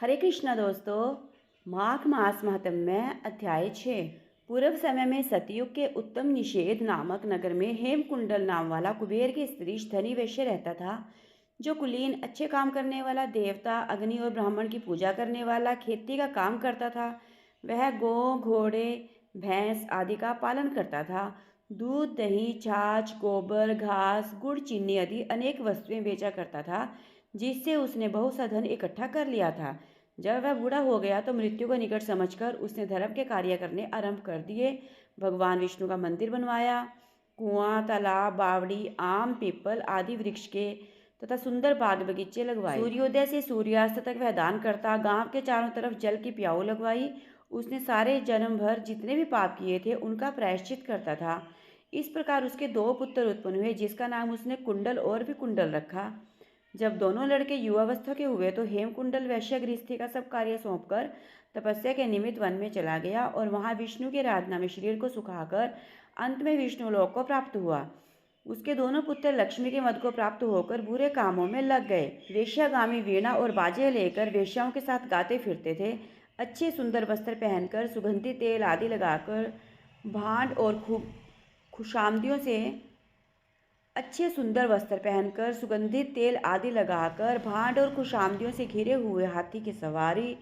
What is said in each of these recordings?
हरे कृष्णा दोस्तों। माघ मास महात्म्य अध्याय 6। पूर्व समय में सतयुग के उत्तम निषेध नामक नगर में हेमकुंडल नाम वाला कुबेर के स्त्री धनी वैश्य रहता था, जो कुलीन, अच्छे काम करने वाला, देवता, अग्नि और ब्राह्मण की पूजा करने वाला, खेती का काम करता था। वह गौ, घोड़े, भैंस आदि का पालन करता था। दूध, दही, छाछ, गोबर, घास, गुड़, चीनी आदि अनेक वस्तुएं बेचा करता था, जिससे उसने बहुत सा धन इकट्ठा कर लिया था। जब वह बूढ़ा हो गया तो मृत्यु को निकट समझकर उसने धर्म के कार्य करने आरंभ कर दिए। भगवान विष्णु का मंदिर बनवाया, कुआं, तालाब, बावड़ी, आम, पीपल आदि वृक्ष के तथा सुंदर बाग बगीचे लगवाए। सूर्योदय से सूर्यास्त तक वह दान करता। गांव के चारों तरफ जल की प्याऊ लगवाई। उसने सारे जन्म भर जितने भी पाप किए थे उनका प्रायश्चित करता था। इस प्रकार उसके दो पुत्र उत्पन्न हुए, जिसका नाम उसने कुंडल और भी कुंडल रखा। जब दोनों लड़के युवावस्था के हुए तो हेमकुंडल वैश्य गृहस्थी का सब कार्य सौंपकर तपस्या के निमित्त वन में चला गया और वहां विष्णु की आराधना में शरीर को सुखाकर अंत में विष्णु लोक को प्राप्त हुआ। उसके दोनों पुत्र लक्ष्मी के मद को प्राप्त होकर बुरे कामों में लग गए। वेश्यागामी वीणा और बाजे लेकर वेश्याओं के साथ गाते फिरते थे। अच्छे सुंदर वस्त्र पहनकर, सुगंधित तेल आदि लगाकर, भांड और खुशामदियों से अच्छे सुंदर वस्त्र पहनकर, सुगंधित तेल आदि लगाकर, भांड और खुशामदियों से घिरे हुए हाथी की सवारी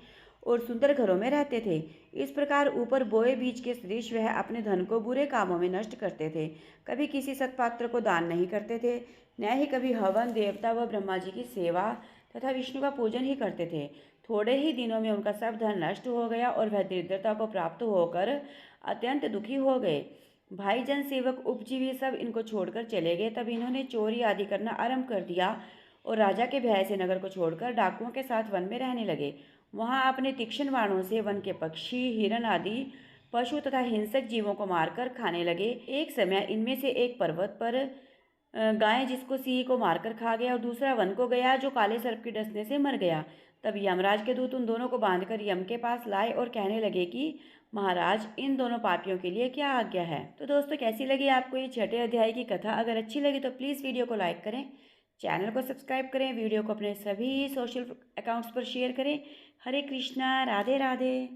और सुंदर घरों में रहते थे। इस प्रकार ऊपर बोए बीज के सदृश वह अपने धन को बुरे कामों में नष्ट करते थे। कभी किसी सत्पात्र को दान नहीं करते थे, न ही कभी हवन, देवता व ब्रह्मा जी की सेवा तथा विष्णु का पूजन ही करते थे। थोड़े ही दिनों में उनका सब धन नष्ट हो गया और वह दरिद्रता को प्राप्त होकर अत्यंत दुखी हो गए। भाई जन, सेवक, उपजीवी सब इनको छोड़कर चले गए। तब इन्होंने चोरी आदि करना आरंभ कर दिया और राजा के भय से नगर को छोड़कर डाकुओं के साथ वन में रहने लगे। वहां अपने तीक्ष्ण बाणों से वन के पक्षी, हिरण आदि पशु तथा हिंसक जीवों को मारकर खाने लगे। एक समय इनमें से एक पर्वत पर गाय जिसको सिंह को मारकर खा गया और दूसरा वन को गया, जो काले सर्प के डसने से मर गया। तब यमराज के दूत उन दोनों को बांधकर यम के पास लाए और कहने लगे कि महाराज, इन दोनों पापियों के लिए क्या आज्ञा है। तो दोस्तों, कैसी लगी आपको ये 6ठे अध्याय की कथा? अगर अच्छी लगी तो प्लीज़ वीडियो को लाइक करें, चैनल को सब्सक्राइब करें, वीडियो को अपने सभी सोशल अकाउंट्स पर शेयर करें। हरे कृष्णा, राधे राधे।